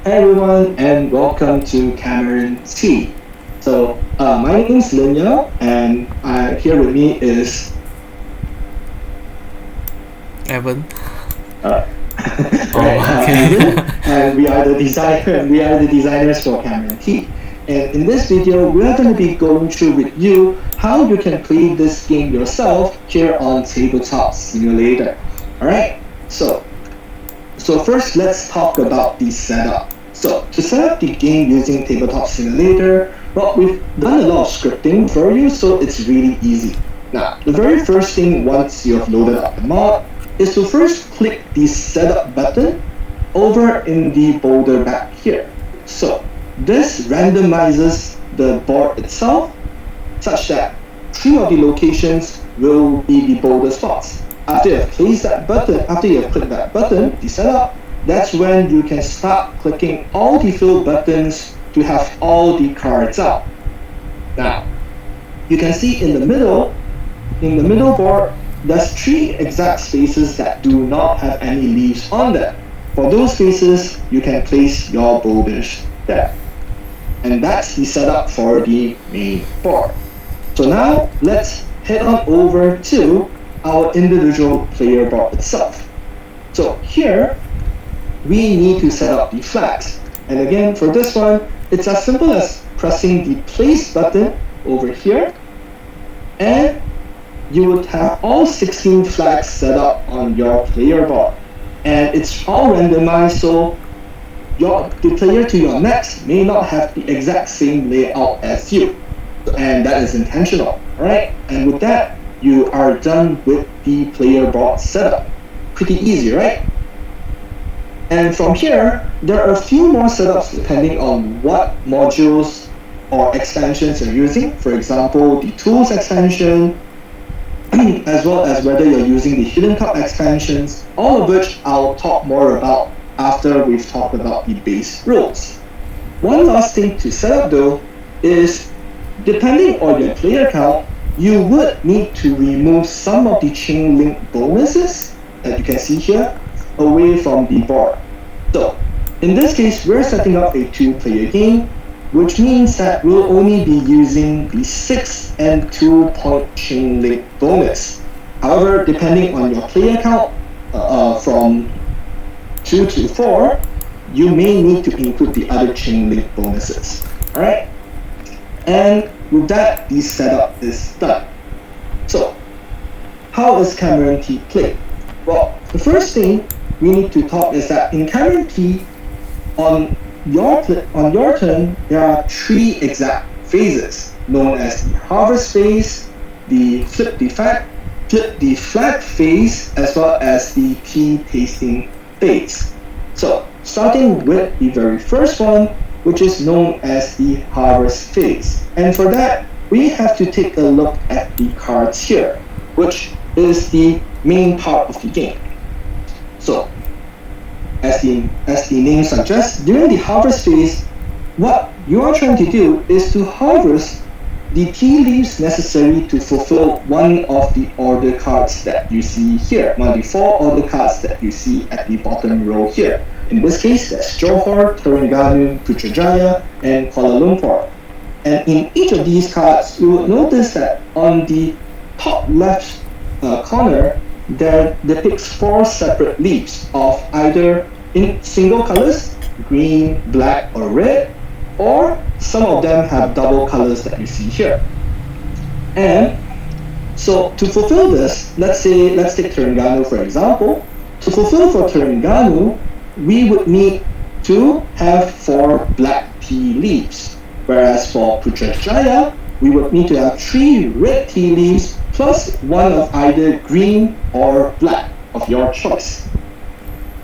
Hey everyone, and welcome to Cameron T. My name is Linya, and here with me is Evan. uh, Okay. Evan, and we are the designers for Cameron T. And in this video, we are going to be going through with you how you can play this game yourself here on Tabletop Simulator. All right. So first, let's talk about the setup. So to set up the game using Tabletop Simulator, well, we've done a lot of scripting for you, so it's really easy. Now, the very first thing once you have loaded up the mod is to first click the setup button over in the boulder back here. So this randomizes the board itself such that 3 of the locations will be the boulder spots. After you have placed that button, after you have clicked that button, the setup, that's when you can start clicking all the fill buttons to have all the cards out. Now, you can see in the middle board, there's 3 exact spaces that do not have any leaves on them. For those spaces, you can place your boulders there. And that's the setup for the main board. So now, let's head on over to our individual player board itself. So here, we need to set up the flags. And again, for this one, it's as simple as pressing the place button over here, and you would have all 16 flags set up on your player board. And it's all randomized, so the player to your next may not have the exact same layout as you. And that is intentional, alright? And with that, you are done with the player board setup. Pretty easy, right? And from here, there are a few more setups depending on what modules or expansions you're using. For example, the tools expansion, as well as whether you're using the hidden cup expansions, all of which I'll talk more about after we've talked about the base rules. One last thing to set up though is, depending on your player count, you would need to remove some of the chain link bonuses that you can see here away from the board. So, in this case, we're setting up a 2-player game, which means that we'll only be using the 6 and 2-point chain link bonus. However, depending on your player count, from 2 to 4, you may need to include the other chain link bonuses. Alright? And with that, the setup is done. So, how is Cameron T played? Well, the first thing we need to talk is that in Cameron T, on your turn, there are 3 exact phases, known as the harvest phase, the flip the flag phase, as well as the tea tasting phase. So, starting with the very first one, which is known as the harvest phase. And for that, we have to take a look at the cards here, which is the main part of the game. So, as the name suggests, during the harvest phase, what you are trying to do is to harvest the tea leaves necessary to fulfill one of the order cards that you see here, one of the 4 order cards that you see at the bottom row here. In this case, that's Johor, Terengganu, Putrajaya, and Kuala Lumpur. And in each of these cards, you will notice that on the top left corner, there depicts 4 separate leaves of either in single colors, green, black, or red, or some of them have double colors that you see here. And so to fulfill this, let's take Terengganu for example. To fulfill for Terengganu, we would need to have 4 black tea leaves, whereas for Putrajaya, we would need to have 3 red tea leaves plus 1 of either green or black of your choice.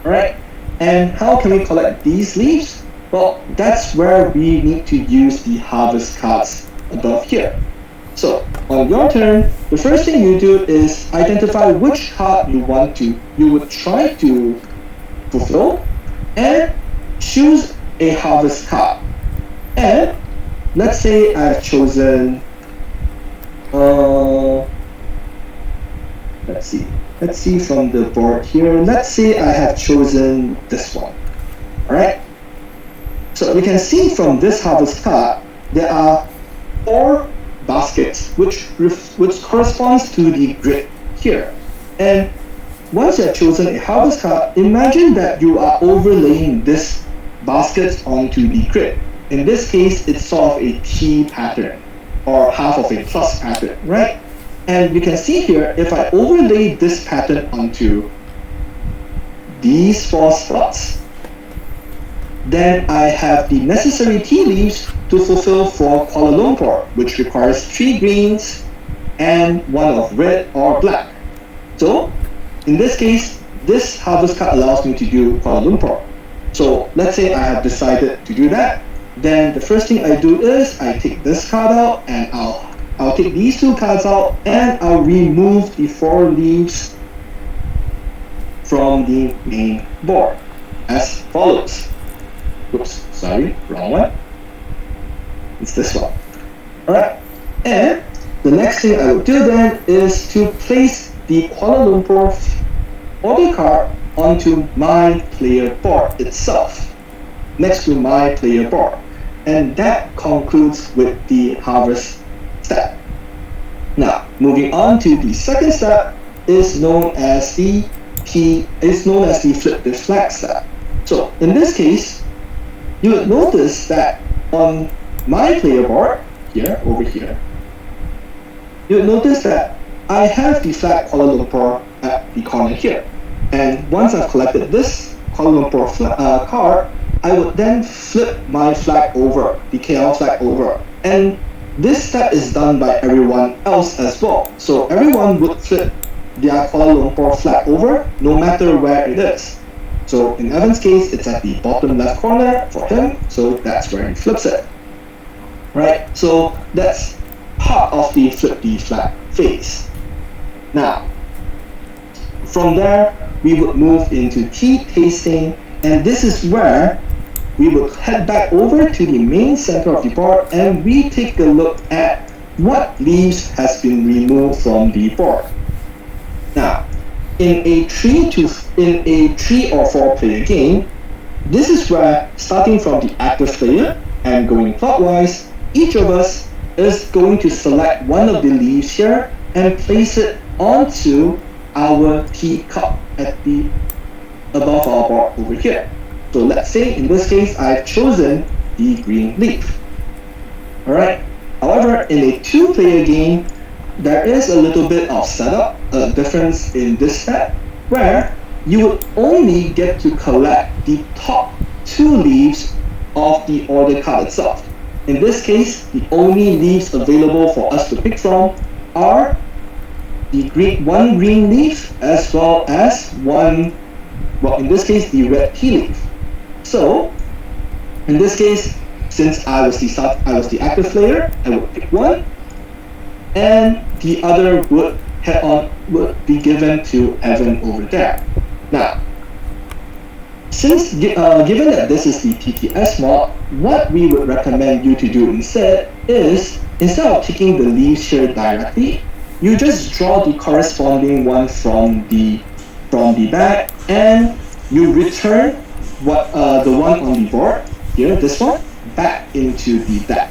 Alright, and how can we collect these leaves? Well, that's where we need to use the harvest cards above here. So, on your turn, the first thing you do is identify which card you would try to fulfill, and choose a harvest card. And let's say I've chosen let's see from the board here. Let's say I have chosen this one. Alright? So you can see from this harvest card, there are 4 baskets, which corresponds to the grid here. And once you have chosen a harvest card, imagine that you are overlaying this basket onto the grid. In this case, it's sort of a T pattern, or half of a plus pattern, right? And you can see here, if I overlay this pattern onto these 4 slots, then I have the necessary tea leaves to fulfill for Kuala Lumpur, which requires 3 greens and 1 of red or black. So, in this case, this harvest card allows me to do Kuala Lumpur. So, let's say I have decided to do that, then the first thing I do is I take this card out, and I'll take these 2 cards out, and I'll remove the 4 leaves from the main board as follows. Oops, sorry, wrong one. It's this one. Alright, and the next thing I will do then is to place the Kuala Lumpur order card onto my player board itself, next to my player board. And that concludes with the harvest step. Now, moving on to the second step is known as the flip the flag step. So in this case, you would notice that on my player board here, over here, you would notice that I have the flag Kuala Lumpur at the corner here. And once I've collected this Kuala Lumpur card, I would then flip my flag over, the KL flag over. And this step is done by everyone else as well. So everyone would flip their Kuala Lumpur flag over, no matter where it is. So in Evan's case, it's at the bottom left corner for him, so that's where he flips it. Right? So that's part of the flip the flag phase. Now, from there, we would move into tea tasting, and this is where we would head back over to the main center of the board, and we take a look at what leaves has been removed from the board. Now, in a 3 or 4 player game, this is where, starting from the active player and going clockwise, each of us is going to select one of the leaves here and place it onto our teacup at the above our board over here. So let's say in this case I've chosen the green leaf. Alright. However, in a 2-player game, there is a little bit of setup, a difference in this step, where you would only get to collect the top 2 leaves of the order card itself. In this case, the only leaves available for us to pick from are the one green leaf as well as one, well, in this case, the red tea leaf. So, in this case, since I was the active player, I would pick one, and the other would be given to Evan over there. Now, since given that this is the TTS mod, what we would recommend you to do instead is, instead of taking the leaves here directly, you just draw the corresponding one from the bag, and you return the one on the board here, this one, back into the deck.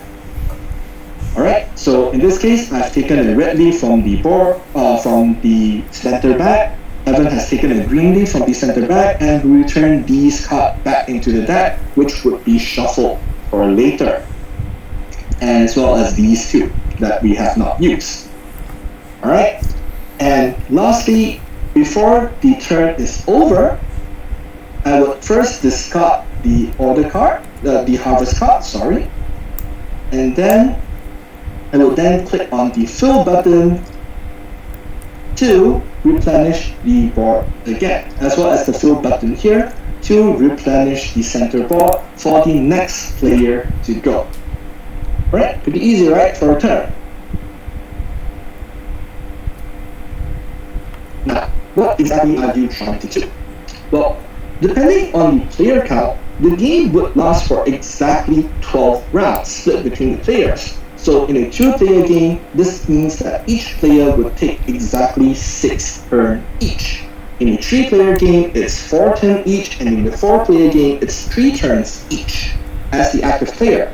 Alright, so in this case, I've taken a red leaf from the board, from the center bag. Evan has taken a green leaf from the center bag, and we return these cards back into the deck, which would be shuffled for later, as well as these 2 that we have not used. Alright, and lastly, before the turn is over, I would first discard the order card, the harvest card, sorry, and then I will then click on the fill button to replenish the board again, as well as the fill button here to replenish the center board for the next player to go. Right? Pretty easy, right, for a turn. Now, what exactly are you trying to do? Well, depending on the player count, the game would last for exactly 12 rounds split between the players. So in a 2-player game, this means that each player would take exactly 6 turns each. In a 3-player game, it's 4 turns each, and in the 4-player game, it's 3 turns each. as the active player.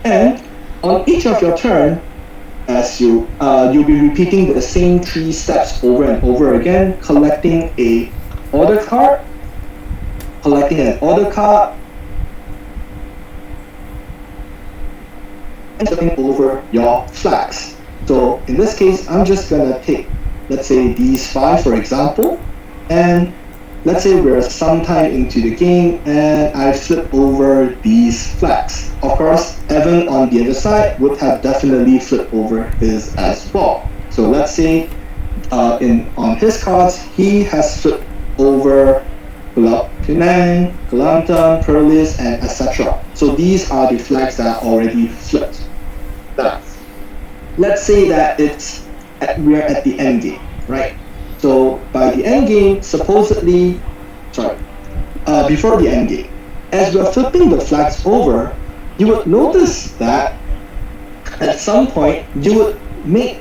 And on each of your turn, as you'll be repeating the same 3 steps over and over again, collecting an order card, and stepping over your flags. So in this case, I'm just gonna take, let's say, these 5 for example, and let's say we're sometime into the game and I flip over these flags. Of course, Evan on the other side would have definitely flipped over his as well. So let's say on his cards, he has flipped over Penang, Kelantan, Perlis, and etc. So these are the flags that are already flipped. Now, let's say that we're at the end game, right? So by the end game, before the end game, as we're flipping the flags over, you would notice that at some point you would make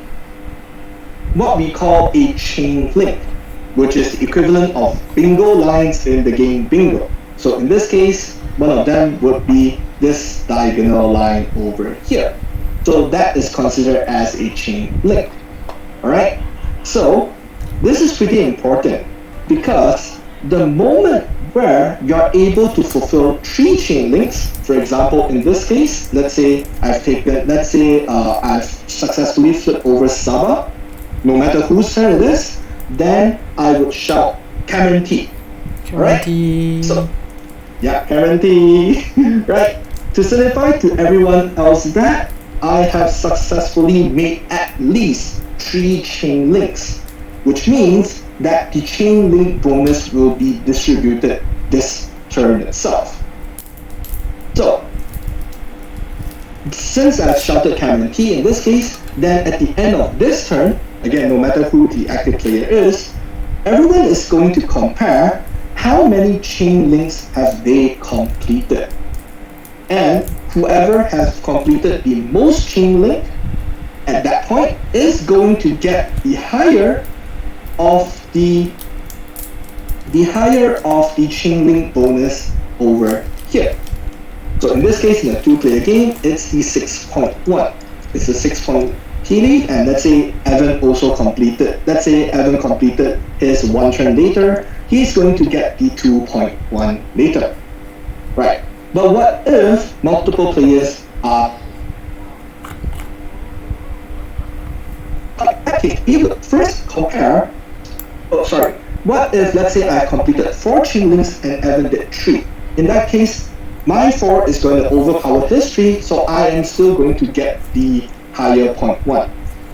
what we call a chain link, which is the equivalent of bingo lines in the game Bingo. So in this case, one of them would be this diagonal line over here. So that is considered as a chain link. Alright? So this is pretty important because the moment where you're able to fulfill 3 chain links, for example, in this case, let's say I've successfully flipped over Sabah, no matter whose turn it is, then I would shout Cameron T. Right? So, yeah, Cameron T. Right? To signify to everyone else that I have successfully made at least 3 chain links, which means that the chain link bonus will be distributed this turn itself. So, since I've shouted Cameron T in this case, then at the end of this turn, again, no matter who the active player is, everyone is going to compare how many chain links have they completed. And whoever has completed the most chain link at that point is going to get the higher of the chain link bonus over here. So in this case, in a 2-player game, it's the 6.1. It's a 6-point TD, and let's say Evan completed his 1 turn later, he's going to get the 2.1 later. Right. But what if multiple players are... Okay, we would first compare... What if, let's say, I completed 4 chain links and Evan did 3? In that case, my 4 is going to overpower his 3, so I am still going to get the higher 0.1.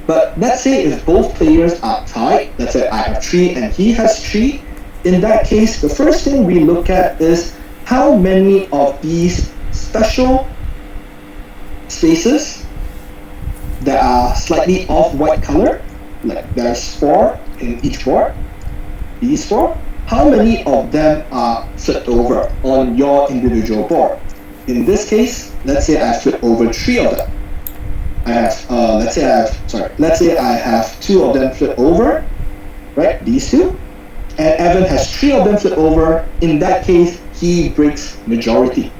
But let's say if both players are tied, let's say I have 3 and he has 3, in that case, the first thing we look at is how many of these special spaces that are slightly off-white color, like there's 4 in each board, these 4, how many of them are flipped over on your individual board? In this case, let's say I flip over 3 of them. Let's say I have 2 of them flip over, right? These 2, and Evan has 3 of them flip over. In that case, he breaks majority.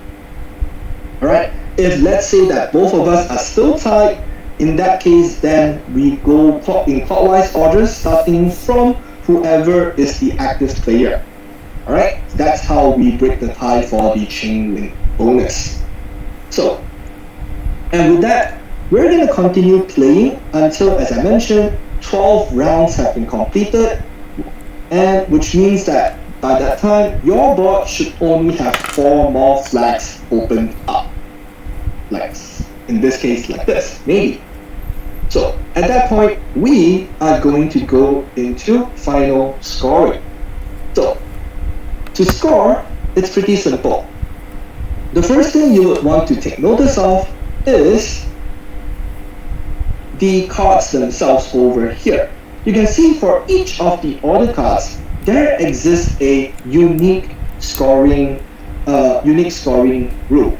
All right. If let's say that both of us are still tied, in that case, then we go in clockwise order, starting from whoever is the active player. All right. That's how we break the tie for the chain link bonus. So, and with that, we're going to continue playing until, as I mentioned, 12 rounds have been completed, and which means that by that time, your board should only have 4 more flags opened up. Like, in this case, like this, maybe. So, at that point, we are going to go into final scoring. So, to score, it's pretty simple. The first thing you would want to take notice of is the cards themselves over here. You can see for each of the order cards, there exists a unique scoring rule.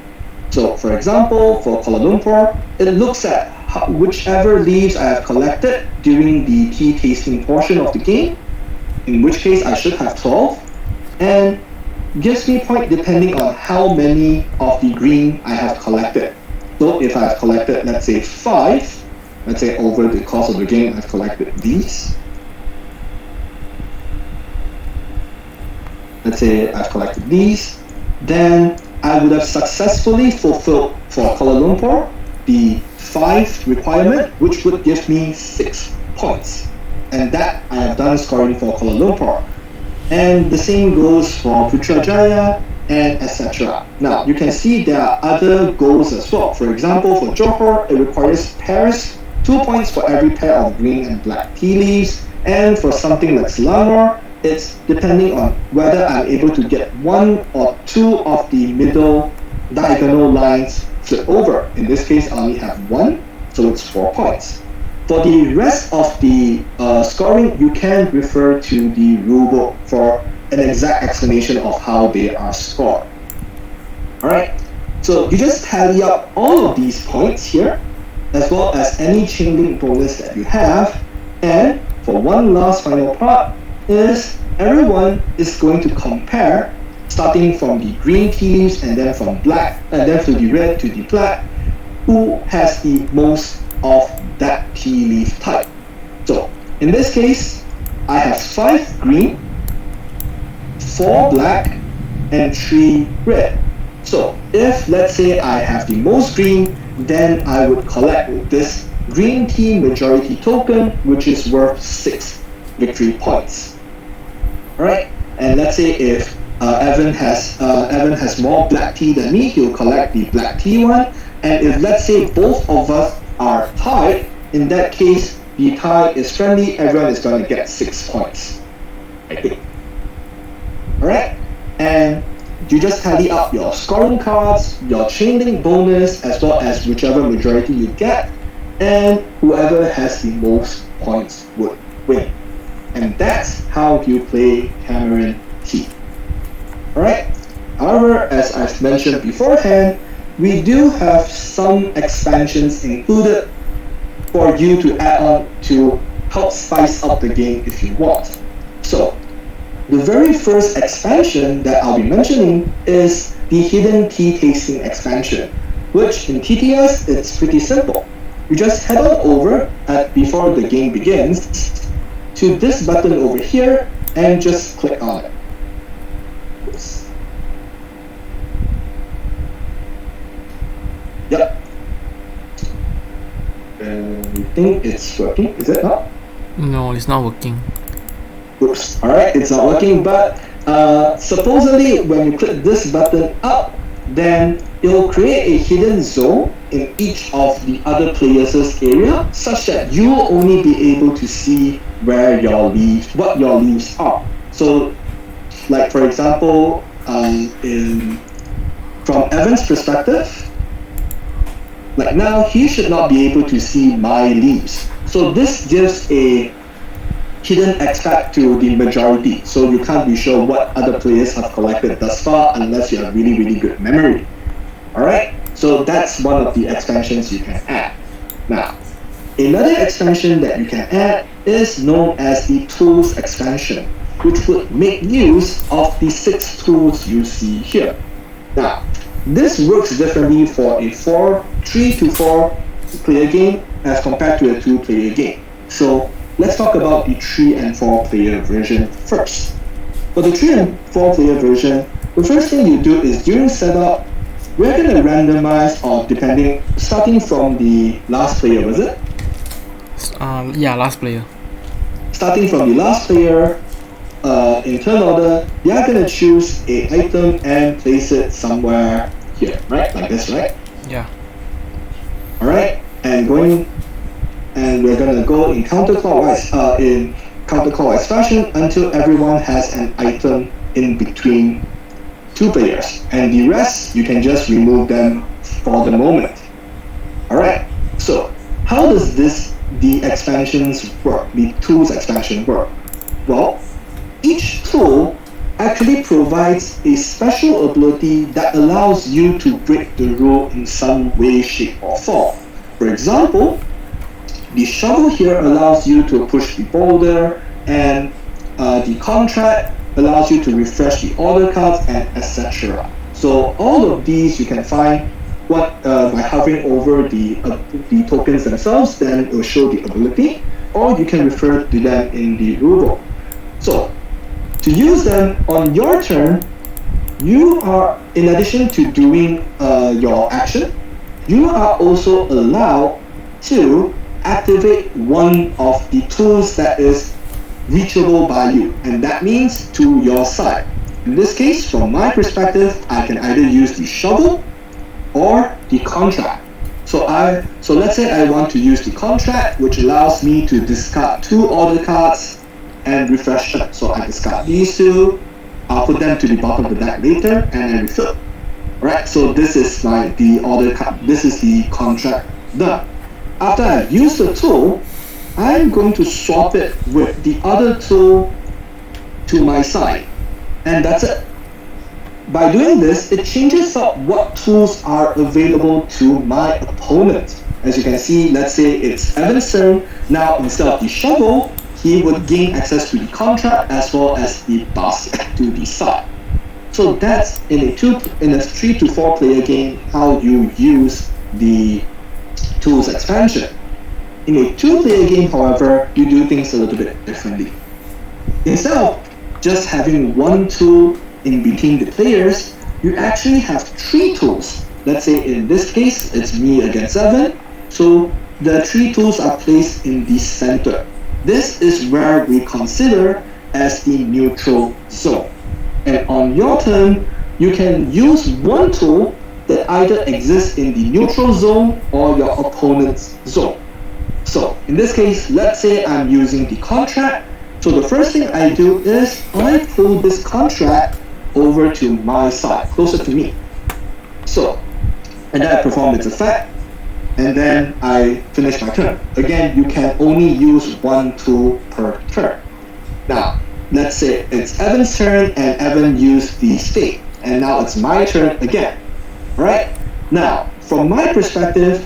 So, for example, for Kuala Lumpur, it looks at whichever leaves I have collected during the tea tasting portion of the game, in which case I should have 12, and gives me point depending on how many of the green I have collected. So if I've collected, let's say 5, let's say over the course of the game I've collected these. Let's say I've collected these, then I would have successfully fulfilled for Kuala Lumpur the 5 requirement, which would give me 6 points. And that I have done scoring for Kuala Lumpur. And the same goes for Putrajaya and etc. Now, you can see there are other goals as well. For example, for Johor, it requires pairs, 2 points for every pair of green and black tea leaves. And for something like Selangor, it's depending on whether I'm able to get 1 or 2 of the middle diagonal lines flip over. In this case, I only have 1, so it's 4 points. For the rest of the scoring, you can refer to the rulebook for an exact explanation of how they are scored. Alright, so you just tally up all of these points here, as well as any chain link bonus that you have, and for one last final part, is everyone is going to compare, starting from the green tea leaves and then from black and then to the red to the black, who has the most of that tea leaf type. So in this case, I have 5 green, 4 black, and 3 red. So if let's say I have the most green, then I would collect this green tea majority token, which is worth 6 victory points. Alright, and let's say if Evan has more black tea than me, he'll collect the black tea one. And if let's say both of us are tied, in that case the tie is friendly, everyone is going to get 6 points. I think. Alright, and you just tally up your scoring cards, your chain link bonus, as well as whichever majority you get, and whoever has the most points would win. And that's how you play Cameron Tea. Alright, however, as I've mentioned beforehand, we do have some expansions included for you to add on to help spice up the game if you want. So, the very first expansion that I'll be mentioning is the Hidden Tea Tasting expansion, which in TTS it's pretty simple. You just head on over before the game begins to this button over here and just click on it. Oops. Yep. I think it's working. Is it not? No, it's not working. Oops. Alright, it's not working, but supposedly when you click this button up, then it will create a hidden zone in each of the other players' area, such that you will only be able to see where your leaves, what your leaves are. So, like for example, from Evan's perspective, like now he should not be able to see my leaves. So this gives a hidden extract to the majority, so you can't be sure what other players have collected thus far unless you have really good memory. Alright, so that's one of the expansions you can add. Now, another expansion that you can add is known as the Tools expansion, which would make use of the 6 tools you see here. Now, this works differently for a 3 to 4 player game as compared to a 2 player game. So let's talk about the 3 and 4 player version first. For the 3 and 4 player version, the first thing you do is during setup, we're going to randomize, or starting from the last player, was it? Yeah, last player. Starting from the last player, in turn order, they are going to choose an item and place it somewhere here, right? Like this, right? Yeah. Alright, and we're going to go in counterclockwise fashion until everyone has an item in between 2 players, and the rest you can just remove them for the moment. Alright, so how does the expansions work, the tools expansion work? Well, each tool actually provides a special ability that allows you to break the rule in some way, shape or form. For example, the shovel here allows you to push the boulder, and the contract allows you to refresh the order cards and etc. So all of these you can find by hovering over the tokens themselves, then it will show the ability, or you can refer to them in the rulebook. So to use them on your turn, you are, in addition to doing your action, you are also allowed to activate one of the tools that is reachable by you, and that means to your side. In this case, from my perspective, I can either use the shovel or the contract. So let's say I want to use the contract, which allows me to discard 2 order cards and refresh them. So I discard these 2, I'll put them to the bottom of the deck later, and then refill. Alright, so this is the order card. This is the contract done. After I've used the tool, I'm going to swap it with the other tool to my side, and that's it. By doing this, it changes up what tools are available to my opponent. As you can see, let's say it's Evan's turn. Now, instead of the shovel, he would gain access to the contract as well as the basket to the side. So that's in a 3 to 4 player game how you use the tools expansion. In a 2-player game, however, you do things a little bit differently. Instead of just having one tool in between the players, you actually have 3 tools. Let's say in this case, it's me against Evan, so the 3 tools are placed in the center. This is where we consider as the neutral zone. And on your turn, you can use one tool that either exists in the neutral zone or your opponent's zone. So in this case, let's say I'm using the contract. So the first thing I do is I pull this contract over to my side, closer to me. So, and then I perform its effect, and then I finish my turn. Again, you can only use one tool per turn. Now, let's say it's Evan's turn and Evan used the spade, and now it's my turn again. Right? Now, from my perspective,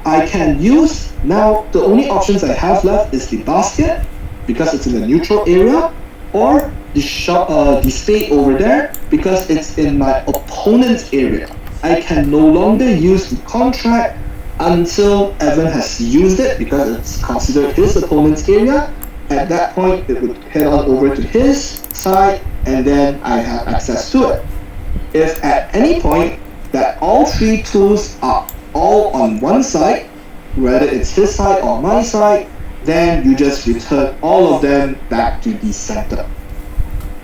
I can use, now the only options I have left is the basket, because it's in the neutral area, or the spade over there, because it's in my opponent's area. I can no longer use the contract until Evan has used it, because it's considered his opponent's area. At that point, it would head on over to his side, and then I have access to it. If at any point that all 3 tools are all on one side, whether it's his side or my side, then you just return all of them back to the center.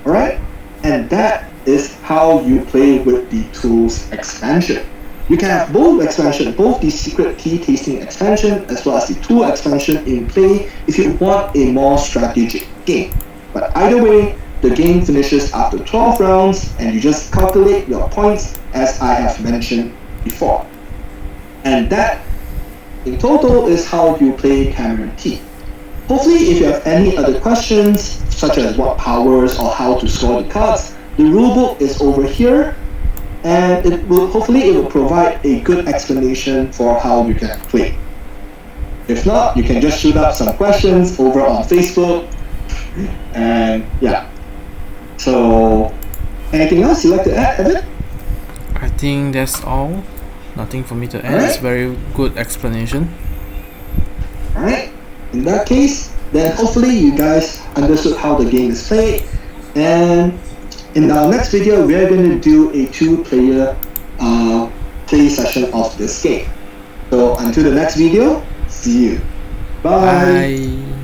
Alright? And that is how you play with the tools expansion. You can have both expansion, both the secret key tasting expansion as well as the tool expansion in play if you want a more strategic game. But either way, the game finishes after 12 rounds and you just calculate your points as I have mentioned before. And that in total is how you play Cameron T. Hopefully, if you have any other questions, such as what powers or how to score the cards, the rulebook is over here, and hopefully it will provide a good explanation for how you can play. If not, you can just shoot up some questions over on Facebook, and yeah. So, anything else you'd like to add, Evan? I think that's all. Nothing for me to add. It's very good explanation. Alright, in that case, then hopefully you guys understood how the game is played, and in our next video, we are going to do a 2-player play session of this game. So until the next video, see you. Bye. Bye.